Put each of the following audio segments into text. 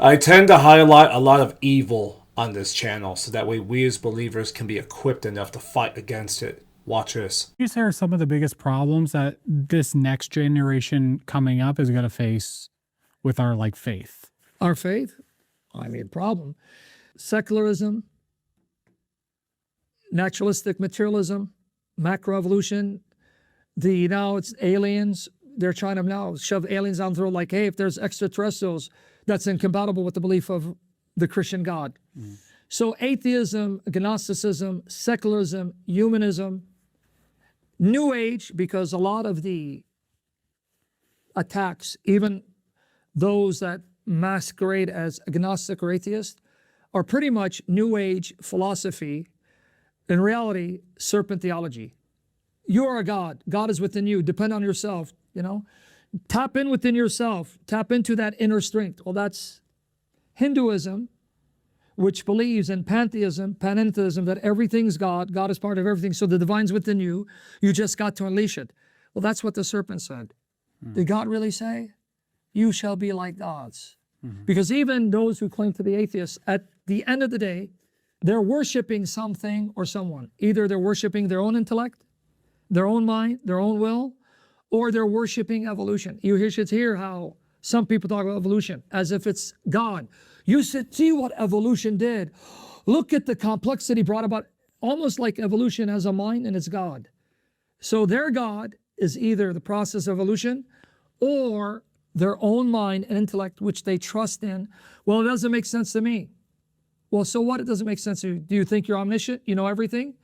I tend to highlight a lot of evil on this channel so that way we as believers can be equipped enough to fight against it. Watch this. These are some of the biggest problems that this next generation coming up is going to face with our faith. Our faith? I mean, problem. Secularism, naturalistic materialism, macroevolution. Now it's aliens. They're trying to now shove aliens down the throat like, hey, if there's extraterrestrials, that's incompatible with the belief of the Christian God. So atheism, agnosticism, secularism, humanism, New Age, because a lot of the attacks, even those that masquerade as agnostic or atheist, are pretty much New Age philosophy. In reality, serpent theology. You are a God. God is within you. Depend on yourself, Tap in within yourself. Tap into that inner strength. Well, that's Hinduism, which believes in pantheism, panentheism, that everything's God. God is part of everything. So the divine's within you. You just got to unleash it. Well, that's what the serpent said. Did God really say? You shall be like gods. Because even those who claim to be atheists, at the end of the day, they're worshiping something or someone. Either they're worshiping their own intellect, their own mind, their own will, or they're worshiping evolution. You should hear how some people talk about evolution as if it's God. You should see what evolution did. Look at the complexity brought about, almost like evolution has a mind and it's God. So their God is either the process of evolution or their own mind and intellect, which they trust in. Well, it doesn't make sense to me. Well, so what? It doesn't make sense to you. Do you think you're omniscient? You know everything?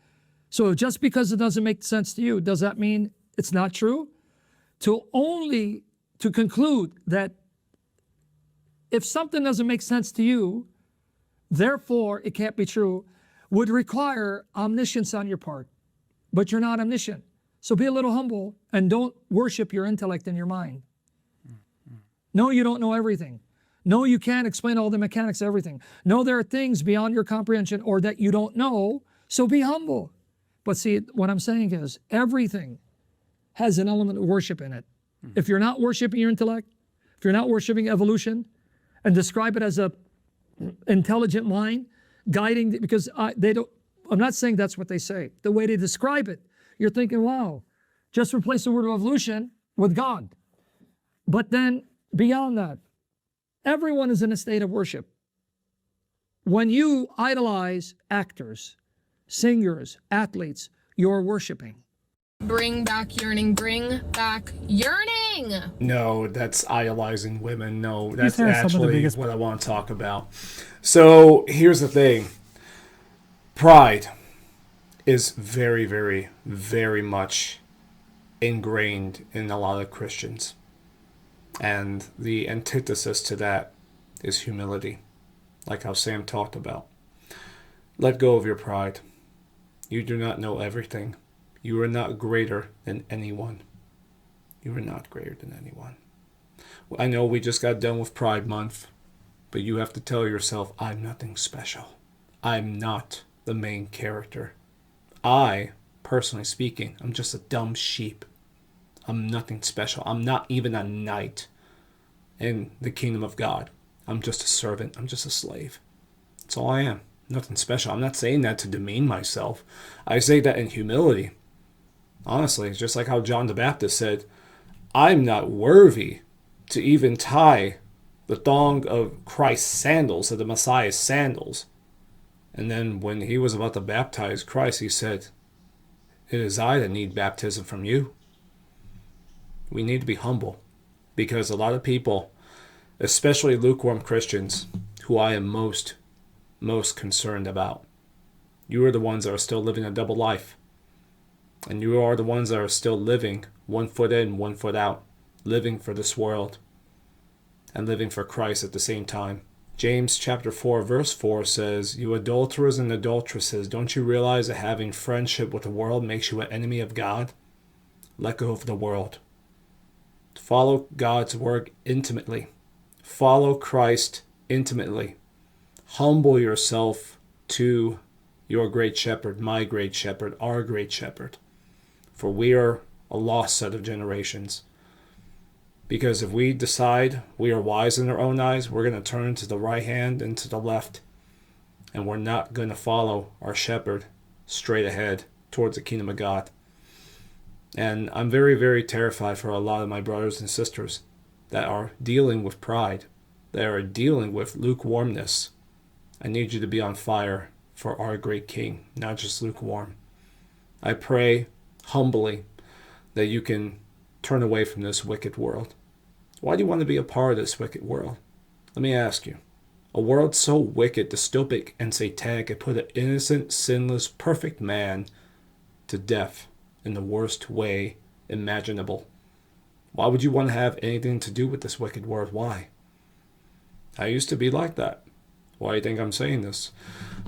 So just because it doesn't make sense to you, does that mean it's not true? To conclude that if something doesn't make sense to you, therefore it can't be true, would require omniscience on your part. But you're not omniscient. So be a little humble and don't worship your intellect and your mind. No, you don't know everything. No, you can't explain all the mechanics of everything. No, there are things beyond your comprehension or that you don't know, so be humble. But see, what I'm saying is everything has an element of worship in it. If you're not worshiping your intellect, if you're not worshiping evolution, and describe it as a intelligent mind guiding, because they don't, I'm not saying that's what they say. The way they describe it, you're thinking, wow, just replace the word of evolution with God. But then beyond that, everyone is in a state of worship. When you idolize actors, singers, athletes, you're worshiping. Bring back yearning, bring back yearning. No, that's idolizing women. No, These that's are some of the actually biggest- what I want to talk about. So here's the thing. Pride is very, very, very much ingrained in a lot of Christians. And the antithesis to that is humility, like how Sam talked about. Let go of your pride. You do not know everything. You are not greater than anyone. You are not greater than anyone. I know we just got done with Pride Month, but you have to tell yourself, I'm nothing special. I'm not the main character. I, personally speaking, I'm just a dumb sheep. I'm nothing special. I'm not even a knight in the kingdom of God. I'm just a servant. I'm just a slave. That's all I am. Nothing special. I'm not saying that to demean myself. I say that in humility. Honestly, it's just like how John the Baptist said, I'm not worthy to even tie the thong of Christ's sandals, of the Messiah's sandals. And then when he was about to baptize Christ, he said, it is I that need baptism from you. We need to be humble, because a lot of people, especially lukewarm Christians, who I am most concerned about, you are the ones that are still living a double life. And you are the ones that are still living one foot in, one foot out, living for this world and living for Christ at the same time. James chapter 4 verse 4 says, you adulterers and adulteresses, don't you realize that having friendship with the world makes you an enemy of God? Let go of the world. Follow God's word intimately. Follow Christ intimately. Humble yourself to your great shepherd, my great shepherd, our great shepherd. For we are a lost set of generations. Because if we decide we are wise in our own eyes, we're going to turn to the right hand and to the left. And we're not going to follow our shepherd straight ahead towards the kingdom of God. And I'm very, very terrified for a lot of my brothers and sisters that are dealing with pride, that are dealing with lukewarmness. I need you to be on fire for our great King, not just lukewarm. I pray humbly that you can turn away from this wicked world. Why do you want to be a part of this wicked world? Let me ask you. A world so wicked, dystopic, and satanic it put an innocent, sinless, perfect man to death in the worst way imaginable. Why would you want to have anything to do with this wicked world? Why? I used to be like that. Why do you think I'm saying this?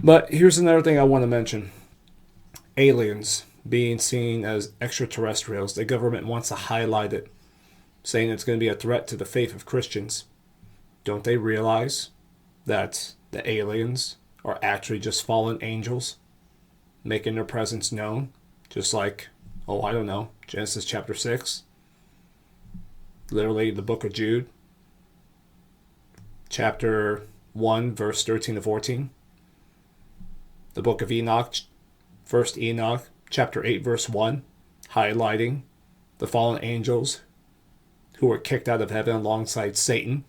But here's another thing I want to mention. Aliens being seen as extraterrestrials. The government wants to highlight it, saying it's going to be a threat to the faith of Christians. Don't they realize that the aliens are actually just fallen angels making their presence known? Just like, I don't know, Genesis chapter 6. Literally the book of Jude. Chapter 1, verse 13 to 14. The book of Enoch, 1st Enoch, chapter 8, verse 1, highlighting the fallen angels who were kicked out of heaven alongside Satan,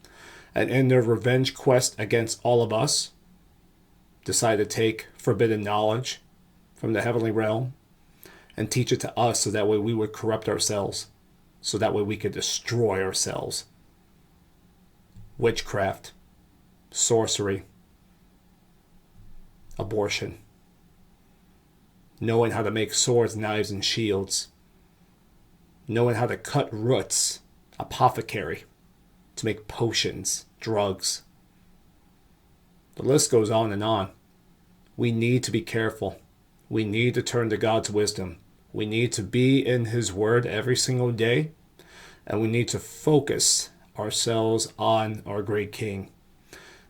and in their revenge quest against all of us, decided to take forbidden knowledge from the heavenly realm and teach it to us so that way we would corrupt ourselves, so that way we could destroy ourselves. Witchcraft, sorcery, abortion, knowing how to make swords, knives, and shields, knowing how to cut roots, apothecary, to make potions, drugs. The list goes on and on. We need to be careful. We need to turn to God's wisdom. We need to be in His Word every single day, and we need to focus ourselves on our great King,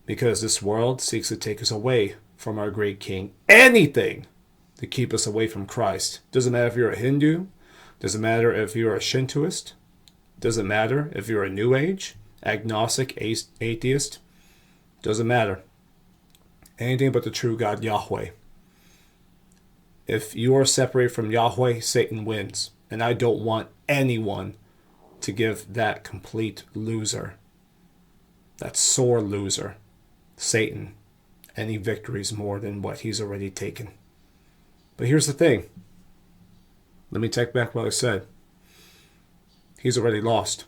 because this world seeks to take us away from our great King. Anything to keep us away from Christ. Doesn't matter if you're a Hindu. Doesn't matter if you're a Shintoist. Doesn't matter if you're a New Age, agnostic, atheist. Doesn't matter. Anything but the true God, Yahweh. If you are separated from Yahweh, Satan wins. And I don't want anyone to give that complete loser, that sore loser, Satan, any victories more than what he's already taken. But here's the thing. Let me take back what I said. He's already lost.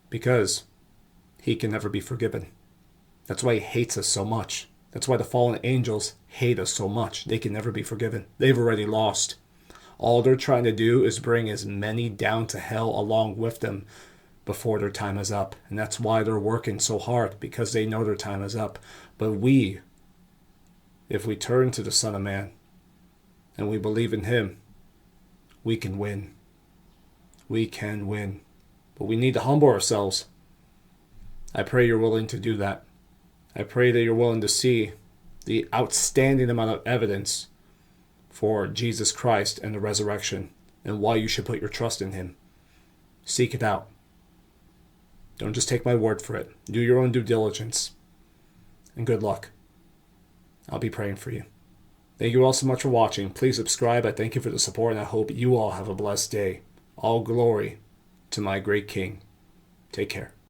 Because he can never be forgiven. That's why he hates us so much. That's why the fallen angels hate us so much. They can never be forgiven. They've already lost. All they're trying to do is bring as many down to hell along with them before their time is up. And that's why they're working so hard, because they know their time is up. But we, if we turn to the Son of Man and we believe in Him, we can win. We can win. But we need to humble ourselves. I pray you're willing to do that. I pray that you're willing to see the outstanding amount of evidence for Jesus Christ and the resurrection, and why you should put your trust in Him. Seek it out. Don't just take my word for it. Do your own due diligence. And good luck. I'll be praying for you. Thank you all so much for watching. Please subscribe. I thank you for the support, and I hope you all have a blessed day. All glory to my great King. Take care.